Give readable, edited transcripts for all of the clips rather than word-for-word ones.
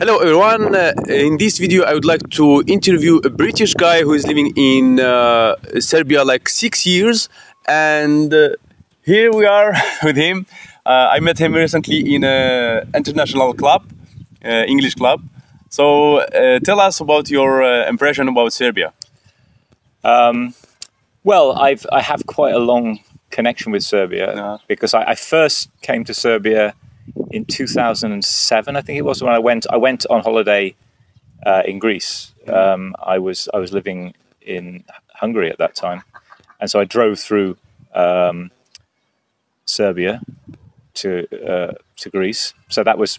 Hello everyone, in this video I would like to interview a British guy who is living in Serbia like 6 years, and here we are with him. I met him recently in an international club, English club. So tell us about your impression about Serbia. Well, I have quite a long connection with Serbia because I first came to Serbia in 2007, I think it was, when I went on holiday in Greece. I was living in Hungary at that time, and so I drove through Serbia to Greece. So that was,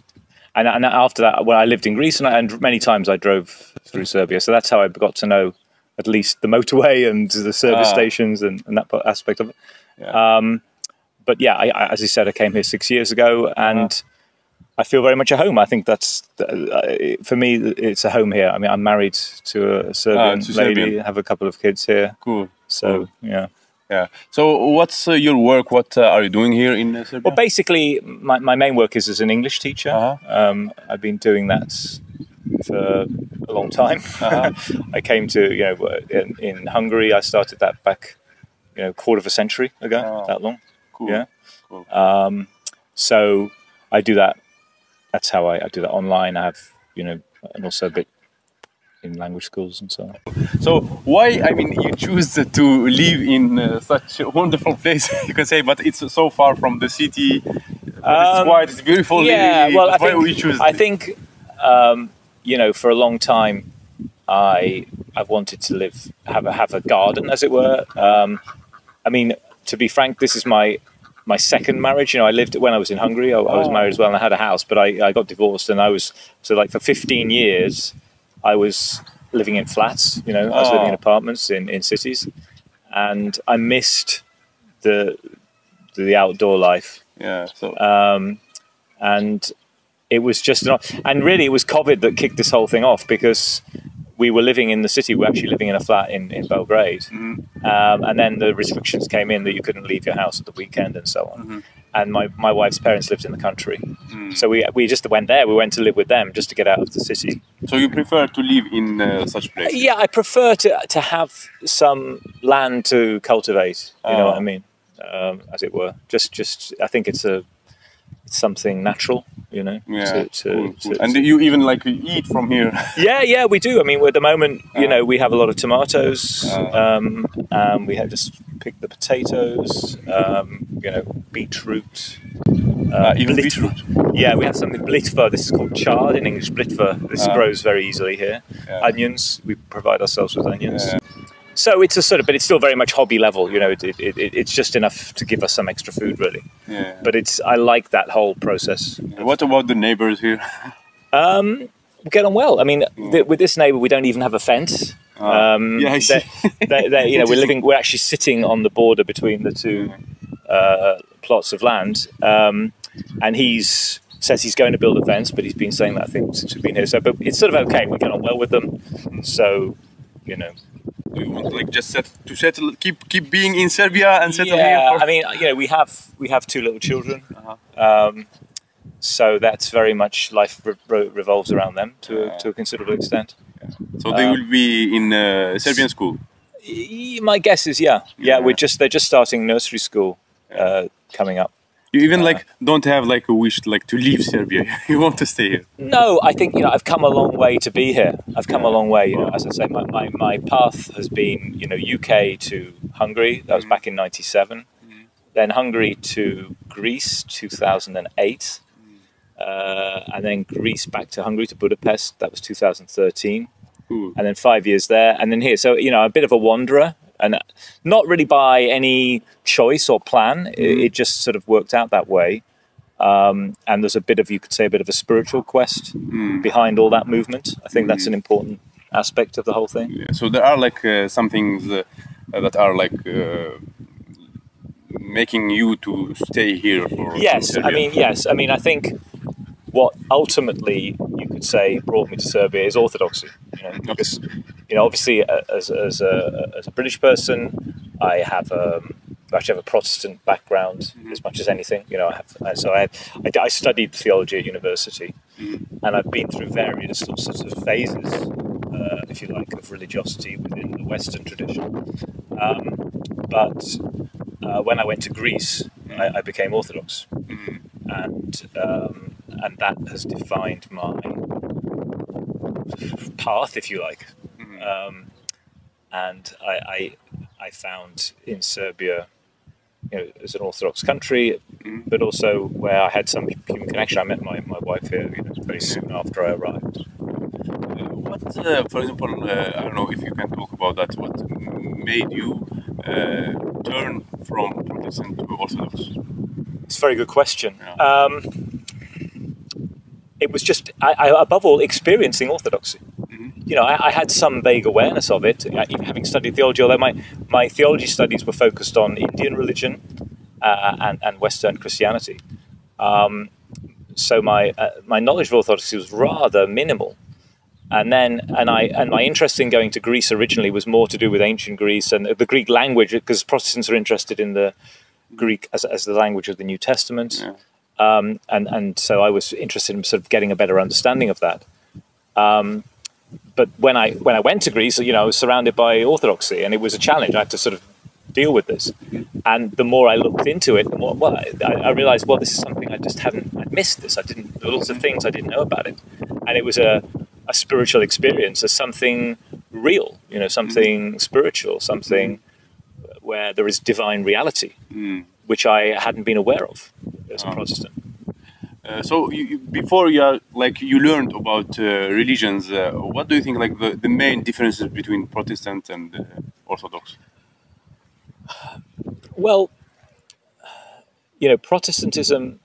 and after that, when I lived in Greece, and many times I drove through Serbia. So that's how I got to know at least the motorway and the service stations and that aspect of it. Yeah. But yeah, as you said, I came here 6 years ago, and I feel very much at home. I think that's, for me, it's a home here. I mean, I'm married to a Serbian lady, have a couple of kids here. Cool. So, cool. Yeah. Yeah. So what's your work? What are you doing here in Serbia? Well, basically, my main work is as an English teacher. I've been doing that for a long time. I came to, in Hungary, I started that back, quarter of a century ago, that long. Cool. Yeah. Cool. So I do that. That's how I do that online. I have, and also a bit in language schools and so on. So why, I mean, you choose to live in such a wonderful place, you can say, but it's so far from the city. It's beautiful. Yeah. Well, I think, for a long time, I've wanted to have a garden, as it were. I mean, to be frank, this is my second marriage. I lived when I was in Hungary. I was married as well, and I had a house, but I got divorced, and for 15 years, I was living in flats. I was living in apartments in cities, and I missed the outdoor life. Yeah. So. And it was just and really it was COVID that kicked this whole thing off, because we were living in the city. We were actually living in a flat in Belgrade. And then the restrictions came in that you couldn't leave your house at the weekend and so on. And my wife's parents lived in the country. So we just went there. We went to live with them just to get out of the city. So you prefer to live in such places? Yeah, I prefer to have some land to cultivate, you know what I mean, as it were. Just I think it's something natural, Yeah. And you even eat from here? Yeah, we do. I mean, at the moment, we have a lot of tomatoes. We have just picked the potatoes. Beetroot. Even beetroot. Yeah, we have something blitva. This is called chard in English. Blitva. This grows very easily here. Onions. We provide ourselves with onions. So it's but it's still very much hobby level. It's just enough to give us some extra food, really. Yeah. But I like that whole process. What about the neighbors here? We get on well. I mean, with this neighbor, we don't even have a fence. Yeah, I see. We're actually sitting on the border between the two plots of land, and says he's going to build a fence, but he's been saying that, I think, since we've been here. So, but it's sort of okay. We get on well with them. So, Do you want to settle, keep being in Serbia and settle here? Yeah, I mean, we have two little children, so that's very much life revolves around them to a considerable extent. So they will be in Serbian school. My guess is yeah. They're just starting nursery school coming up. You even don't have a wish to leave Serbia. You want to stay here? No, I think I've come a long way to be here. I've come a long way. As I say, my path has been UK to Hungary. That was back in '97. Then Hungary to Greece 2008, and then Greece back to Hungary to Budapest. That was 2013, and then 5 years there, and then here. So a bit of a wanderer. And not really by any choice or plan. It just sort of worked out that way. And there's you could say, a bit of a spiritual quest behind all that movement. I think that's an important aspect of the whole thing. Yeah. So there are some things that are making you to stay here for Yes, I mean, I think what ultimately you could say brought me to Serbia is orthodoxy. Because obviously as a British person, I actually have a Protestant background as much as anything. I studied theology at university, and I've been through various sorts of phases, if you like, of religiosity within the Western tradition. But when I went to Greece, I became Orthodox, and that has defined my path, if you like. And I found in Serbia, you know, as an Orthodox country, but also where I had some human connection. I met my wife here, you know, very soon after I arrived. What, for example, I don't know if you can talk about that. What made you turn from Protestant to Orthodox? It's a very good question. Yeah. It was just, I above all, experiencing Orthodoxy. You know, I had some vague awareness of it, having studied theology, although my theology studies were focused on Indian religion and Western Christianity. So my knowledge of Orthodoxy was rather minimal. And my interest in going to Greece originally was more to do with ancient Greece and the Greek language, because Protestants are interested in the Greek as the language of the New Testament. Yeah. And so I was interested in sort of getting a better understanding of that. But when I went to Greece, you know, I was surrounded by Orthodoxy, and it was a challenge. I had to sort of deal with this. And the more I looked into it, the more I realized, well, this is something I'd missed this. There were lots of things I didn't know about it, and it was a spiritual experience, as something real, you know, something spiritual, something where there is divine reality, which I hadn't been aware of as a Protestant. So before you learned about religions, what do you think like the main differences between Protestant and Orthodox? Well, you know, Protestantism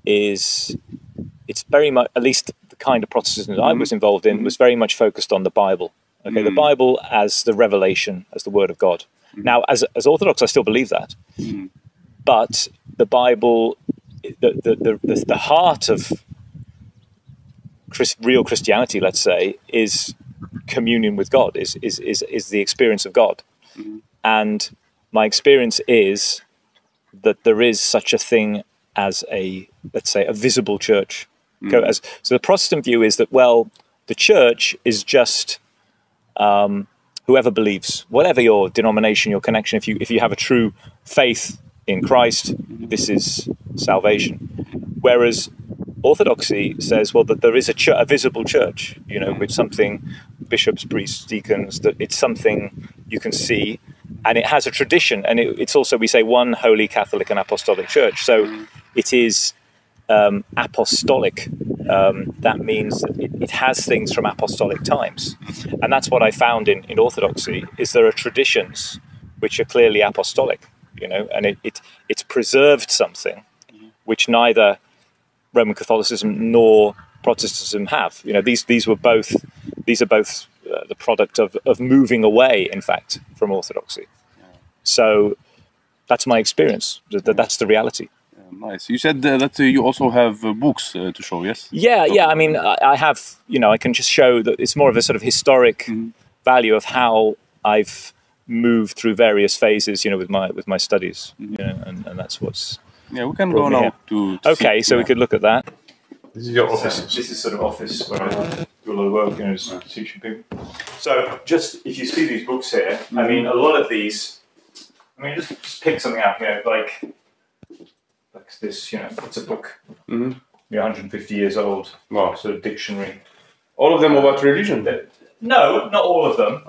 it's very much, at least the kind of Protestantism I was involved in, was very much focused on the Bible. Okay, the Bible as the revelation, as the Word of God. Now, as Orthodox, I still believe that, but the Bible, the heart of real Christianity, let's say, is communion with God, is the experience of God. And my experience is that there is such a thing as let's say, a visible church. So the Protestant view is that, well, the church is just whoever believes, whatever your denomination, your connection. If you have a true faith in Christ, this is salvation. Whereas Orthodoxy says, well, that there is a visible church, you know, with something, bishops, priests, deacons, that it's something you can see, and it has a tradition, and it's also, we say, one holy Catholic and apostolic church. So it is apostolic. That means that it has things from apostolic times, and that's what I found in Orthodoxy. Is there are traditions which are clearly apostolic, you know, and it's preserved something which neither Roman Catholicism nor Protestantism have. You know, these are both the product of moving away, in fact, from Orthodoxy. So that's my experience. That's the reality. Nice. You said that you also have books to show, yes? Yeah. I mean, I have. You know, I can just show that it's more of a sort of historic value of how I've moved through various phases. You know, with my studies. You know, and that's what's. Yeah, we can go now to okay, so we could look at that. This is your office. This is sort of office where I do a lot of work, you know, just teaching people. So just, if you see these books here, I mean, a lot of these, I mean, just pick something out, you know, like this, you know, it's a book, you know, 150 years old, sort of dictionary. All of them about religion? No, not all of them,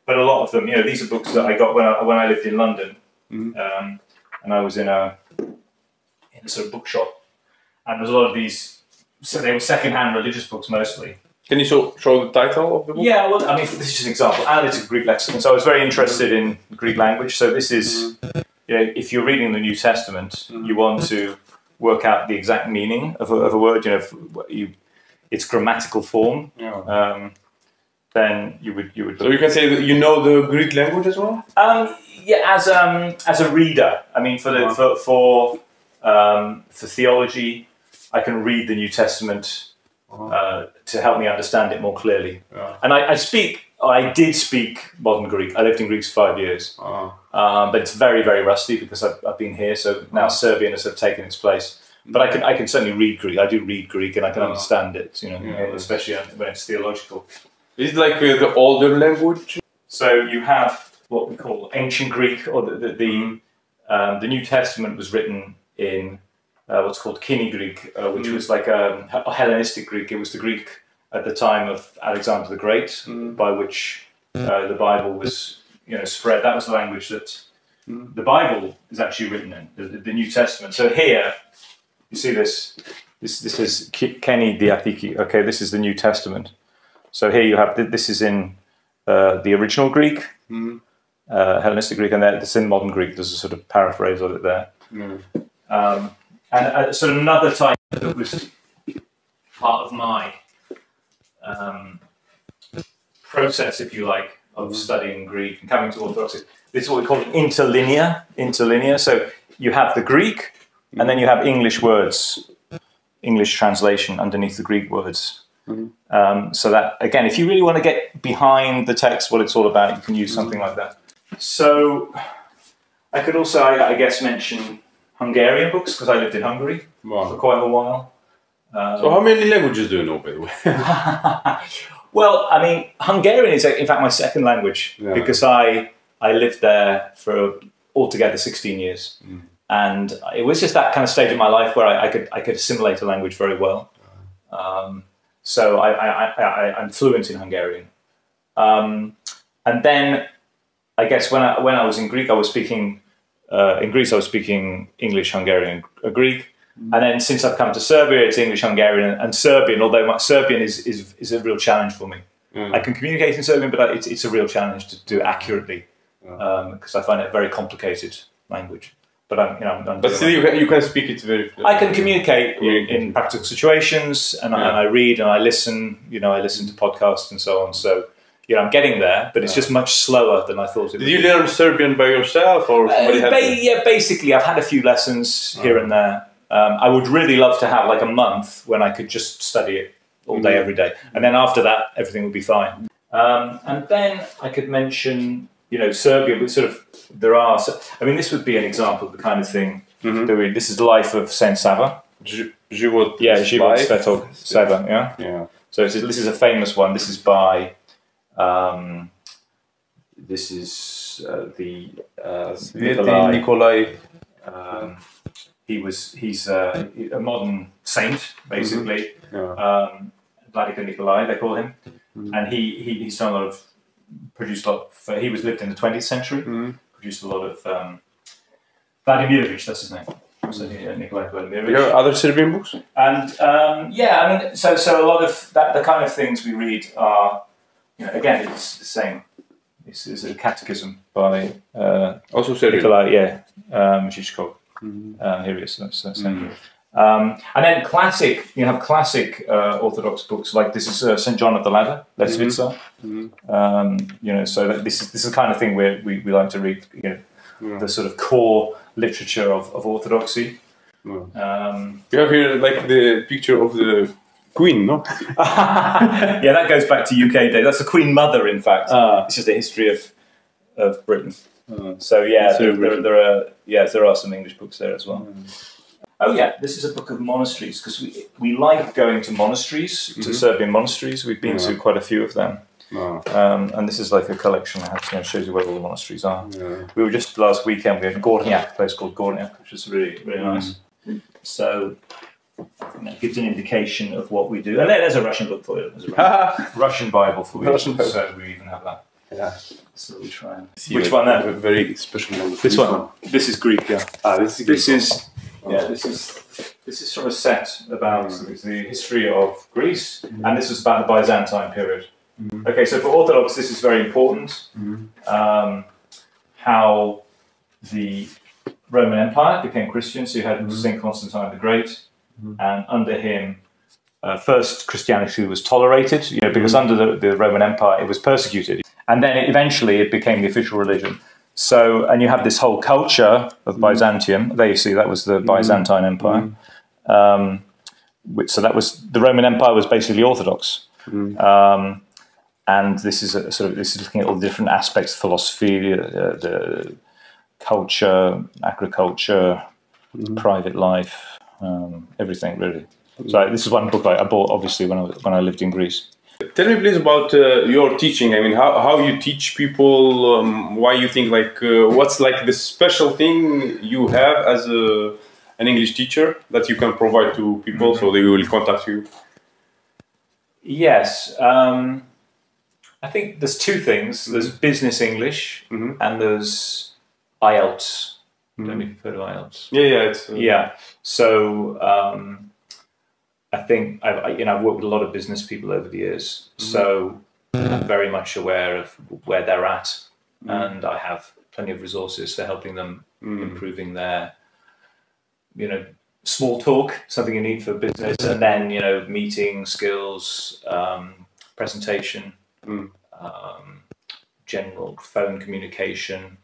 but a lot of them. You know, these are books that I got when I lived in London. And I was in a sort of bookshop, and there's a lot of these. So they were second-hand religious books mostly. Can you show the title of the book? Yeah, well, I mean, this is just an example. Analytic Greek lexicon. So I was very interested in Greek language. So this is, you know, if you're reading the New Testament, you want to work out the exact meaning of a word. You know, its grammatical form. Yeah. Then you would. So you can say that you know the Greek language as well. Yeah, as a reader, I mean, for theology, I can read the New Testament to help me understand it more clearly. Yeah. And I did speak modern Greek. I lived in Greece for 5 years, but it's very, very rusty because I've been here. So now Serbian has sort of taken its place. But I can certainly read Greek. I do read Greek, and I can understand it. You know, especially when it's theological. Is it like the older language? So you have what we call ancient Greek, or the New Testament was written in what's called Kini Greek, which was like a Hellenistic Greek. It was the Greek at the time of Alexander the Great, by which the Bible was spread. That was the language that the Bible is actually written in, the New Testament. So here, you see this. This is Keni Diathiki. Okay, this is the New Testament. So here you have this is in the original Greek, Hellenistic Greek, and this in modern Greek. There's a sort of paraphrase of it there. And sort of another type that was part of my process, if you like, of studying Greek and coming to Orthodoxy. This is what we call interlinear. Interlinear. So you have the Greek, and then you have English words, English translation underneath the Greek words. So that, again, if you really want to get behind the text, what it's all about, you can use something like that. So I could also, I guess, mention Hungarian books, because I lived in Hungary for quite a while. So how many languages do you know, by the way? Well, I mean, Hungarian is, in fact, my second language, because I lived there for altogether 16 years. And it was just that kind of stage of my life where I could assimilate a language very well. So I'm fluent in Hungarian. And then, I guess when I was in Greek, I was speaking in Greece. I was speaking English, Hungarian, Greek. And then since I've come to Serbia, it's English, Hungarian, and Serbian. Although Serbian is a real challenge for me. I can communicate in Serbian, but it's a real challenge to do accurately because I find it a very complicated language. But But still, you can speak it very. I can communicate in practical situations, and I read and I listen. I listen to podcasts and so on. So I'm getting there, but it's just much slower than I thought it would. Did you learn Serbian by yourself, or somebody had yeah, basically, I've had a few lessons here and there. I would really love to have like a month when I could just study it all day, every day, and then after that, everything would be fine. And then I could mention, Serbia, but sort of there are. I mean, this would be an example of the kind of thing. This is the life of Saint Sava. Život Svetog Sava. Yeah. So this is a famous one. This is by. This is the Nikolai. He's a modern saint, basically. Vladika Nikolai, they call him, and he's done a lot of, produced a lot. He lived in the 20th century. Produced a lot of Vladimirovich. That's his name. So Nikolai Vladimirovich. You have other Serbian books, and I mean, so a lot of that, the kind of things we read are, again, it's the same. This is a catechism by also Serbian. Nikolai, Zizkov. Here it is. That's and then classic, you have classic Orthodox books like this is St. John of the Ladder, Lesvitsa. So this is the kind of thing where we like to read. The sort of core literature of Orthodoxy. You have here like the picture of the Queen, no? Yeah, that goes back to UK days. That's the Queen Mother, in fact. This is the history of Britain. So yeah, there are some English books there as well. Oh yeah, this is a book of monasteries, because we like going to monasteries, to Serbian monasteries. We've been to quite a few of them. And this is like a collection I have, shows you where all the monasteries are. We were just last weekend, we had Gornjak, a place called Gornjak, which is really, really nice. So it gives an indication of what we do. And there's a Russian book for you. There's a Russian Bible for you. So we even have that. So we try and see. Which one then? A very special one. This one. This is Greek, yeah. This is this is from a set about the history of Greece, and this was about the Byzantine period. Okay, so for Orthodox, this is very important. How the Roman Empire became Christian. So you had Saint Constantine the Great, and under him, first Christianity was tolerated, because under the Roman Empire it was persecuted, and then eventually it became the official religion. So, and you have this whole culture of Byzantium. There you see, that was the Byzantine Empire. So that was, the Roman Empire was basically Orthodox. And this is this is looking at all the different aspects of philosophy, the culture, agriculture, private life, everything really. So this is one book I bought, obviously, when I lived in Greece. Tell me please about your teaching. I mean, how you teach people, why you think what's like the special thing you have as an English teacher that you can provide to people so they will contact you? Yes, I think there's two things. There's business English and there's IELTS. I don't know if you've heard of IELTS. Yeah. So I think I've worked with a lot of business people over the years, so I'm very much aware of where they're at, and I have plenty of resources for helping them improving their, small talk, something you need for business, and then meeting skills, presentation, general phone communication.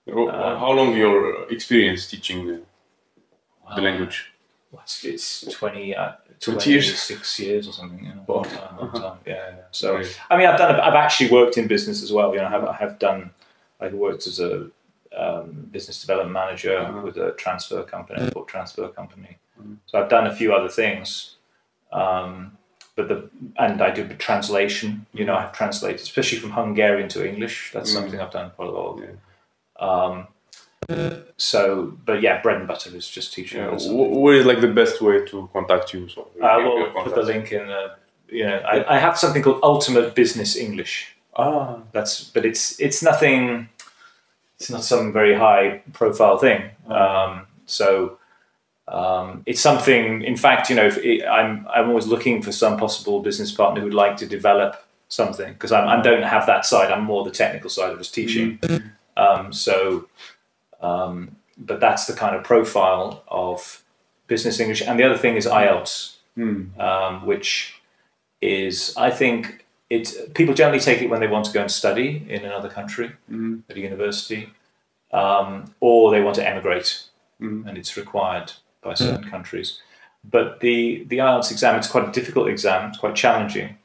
How long your experience teaching the language? It's 20 years? 6 years or something. Long time. Yeah. So I mean, I've actually worked in business as well. I worked as a business development manager with a transfer company, export transfer company. So I've done a few other things, and I do translation. I've translated, especially from Hungarian to English. That's something I've done quite a lot of. But yeah, bread and butter is just teaching. What is like the best way to contact you? So we'll put the link in. I have something called Ultimate Business English. But it's nothing. It's not some very high profile thing. It's something. In fact, I'm always looking for some possible business partner who'd like to develop something, because I don't have that side. I'm more the technical side of just teaching. But that's the kind of profile of business English. And the other thing is IELTS, which is, I think, people generally take it when they want to go and study in another country at a university, or they want to emigrate, and it's required by certain countries. But the IELTS exam, it's quite a difficult exam, it's quite challenging,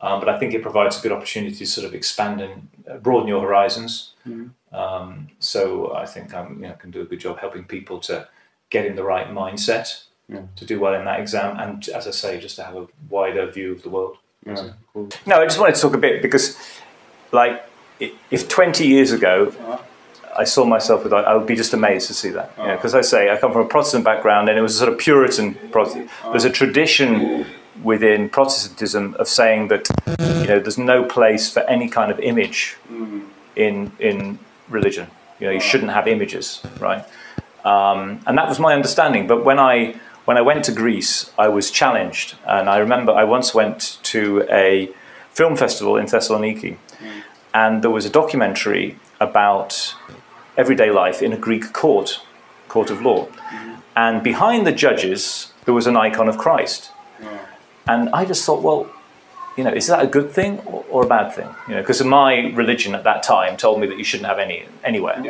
but I think it provides a good opportunity to sort of expand and broaden your horizons. So I think I can do a good job helping people to get in the right mindset to do well in that exam, and as I say, just to have a wider view of the world. Cool. No, I just wanted to talk a bit, because if 20 years ago I saw myself I would be just amazed to see that. Because I come from a Protestant background, and it was a sort of Puritan Protestant. There's a tradition within Protestantism of saying that there's no place for any kind of image in religion. You shouldn't have images, right? And that was my understanding. But when I went to Greece, I was challenged. And I remember I once went to a film festival in Thessaloniki, and there was a documentary about everyday life in a Greek court of law. And behind the judges, there was an icon of Christ. And I just thought, well, is that a good thing or a bad thing? Because my religion at that time told me that you shouldn't have anywhere.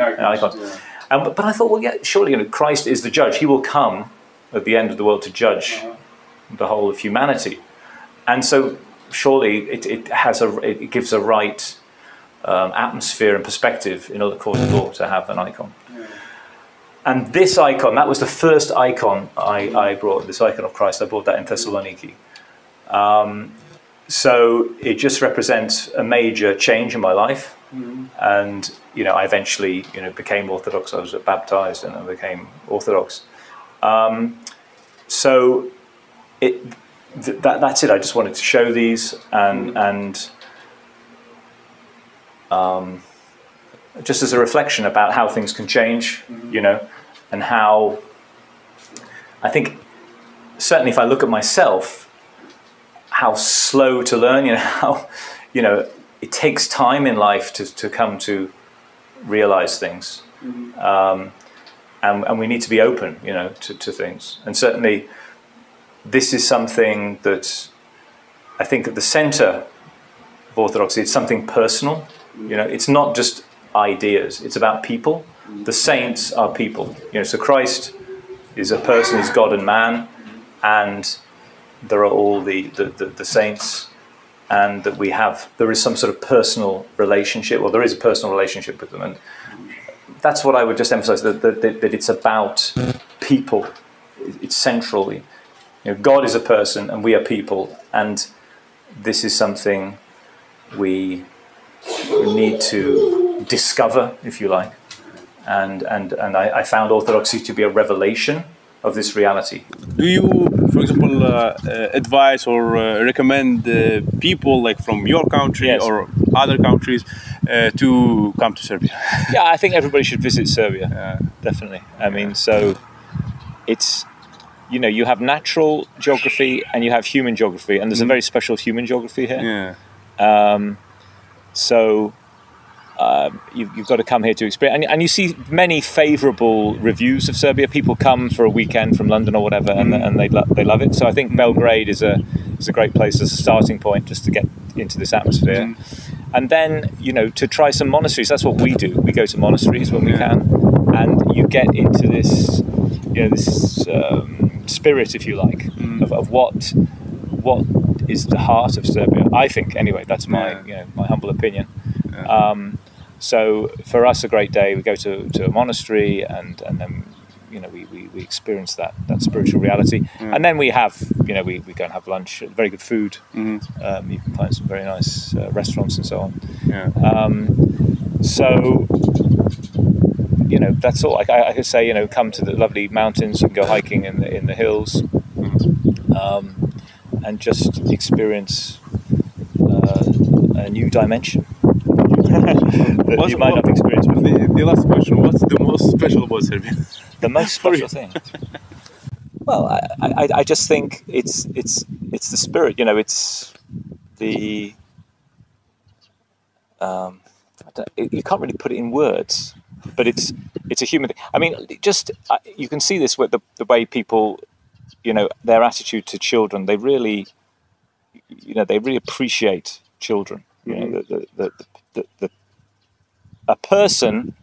But I thought, well, yeah, surely Christ is the judge. He will come at the end of the world to judge the whole of humanity, and so surely it gives a right atmosphere and perspective in other courts of law to have an icon. And this icon, that was the first icon I brought. This icon of Christ, I brought that in Thessaloniki. So it just represents a major change in my life, and I eventually became Orthodox. I was baptized and I became Orthodox. So that's it. I just wanted to show these and just as a reflection about how things can change, and how I think certainly if I look at myself, how slow to learn, how it takes time in life to come to realize things, and we need to be open, to things. And certainly, this is something that I think at the center of Orthodoxy, it's something personal. It's not just ideas; it's about people. The saints are people. So Christ is a person, is God and man, and there are all the saints, and that there is some sort of personal relationship, or there is a personal relationship with them, and that's what I would just emphasize, that it's about people it's central. You know, God is a person and we are people, and this is something we need to discover, if you like. And I found Orthodoxy to be a revelation of this reality. Do you, for example, advise or recommend people like from your country Yes. or other countries to come to Serbia? Yeah, I think everybody should visit Serbia. Definitely. I mean, so it's, you know, you have natural geography and you have human geography, and there's a very special human geography here. Yeah. You've got to come here to experience, and you see many favourable reviews of Serbia. People come for a weekend from London or whatever, and they love it. So I think Belgrade is a great place as a starting point, just to get into this atmosphere. And then, you know, to try some monasteries. That's what we do. We go to monasteries when we can, and you get into this, you know, this spirit, if you like, of what is the heart of Serbia. I think, anyway. That's my my humble opinion. So for us, a great day, we go to a monastery, and then, you know, we experience that spiritual reality. And then we have, you know, we go and have lunch, very good food. You can find some very nice restaurants and so on. So, you know, that's all. I could say, you know, come to the lovely mountains and go hiking in the hills, and just experience a new dimension that you might not experience before. The last question: what's the most special about Serbia? The most special thing. Well, I just think it's the spirit. You know, it's the you can't really put it in words, but it's a human thing. I mean, just you can see this with the way people, you know, their attitude to children. They really, you know, they really appreciate children. You know, a person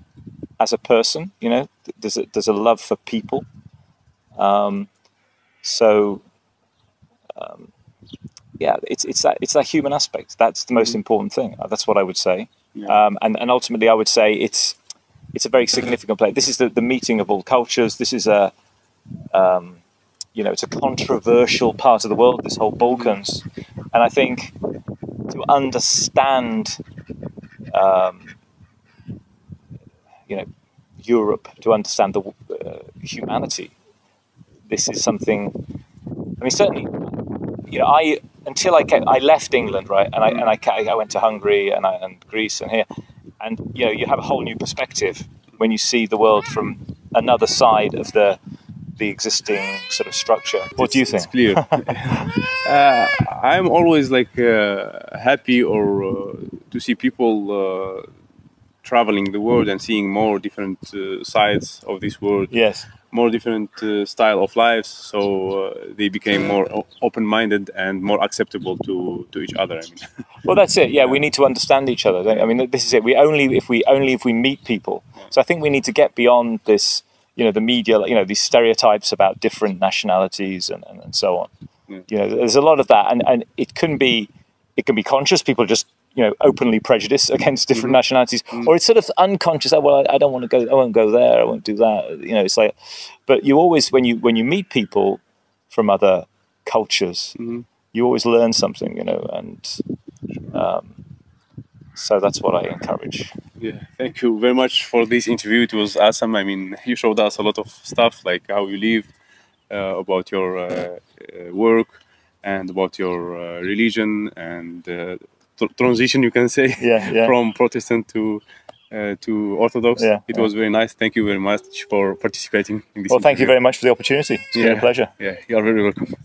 as a person. You know, there's a love for people. Yeah, it's that human aspect. That's the most important thing. That's what I would say. And ultimately, I would say it's a very significant place. This is the meeting of all cultures. This is you know, it's a controversial part of the world, this whole Balkans. And I think to understand, you know, Europe, to understand the humanity, this is something. I mean, certainly, you know, until I left England, right, and I went to Hungary and Greece and here, and you know, you have a whole new perspective when you see the world from another side of the existing sort of structure. What do you think? It's clear. I'm always like happy or to see people traveling the world and seeing more different sides of this world. Yes. More different style of lives, so they became more open-minded and more acceptable to each other. I mean. Well, that's it. Yeah, we need to understand each other. I mean, this is it. If we meet people. So I think we need to get beyond this. You know, the media. You know, these stereotypes about different nationalities and so on. You know, there's a lot of that, and it can be conscious. People just, you know, openly prejudiced against different nationalities, or it's sort of unconscious. Oh, well, I don't want to go. I won't go there. I won't do that. You know, it's like, but you always, when you meet people from other cultures, you always learn something. You know, and so that's what I encourage. Yeah, thank you very much for this interview. It was awesome. I mean, you showed us a lot of stuff, like how you live, about your work, and about your religion and. Transition, you can say, from Protestant to Orthodox. It was very nice. Thank you very much for participating in this. Well, thank you very much for the opportunity. It's been a pleasure. Yeah, you are very welcome.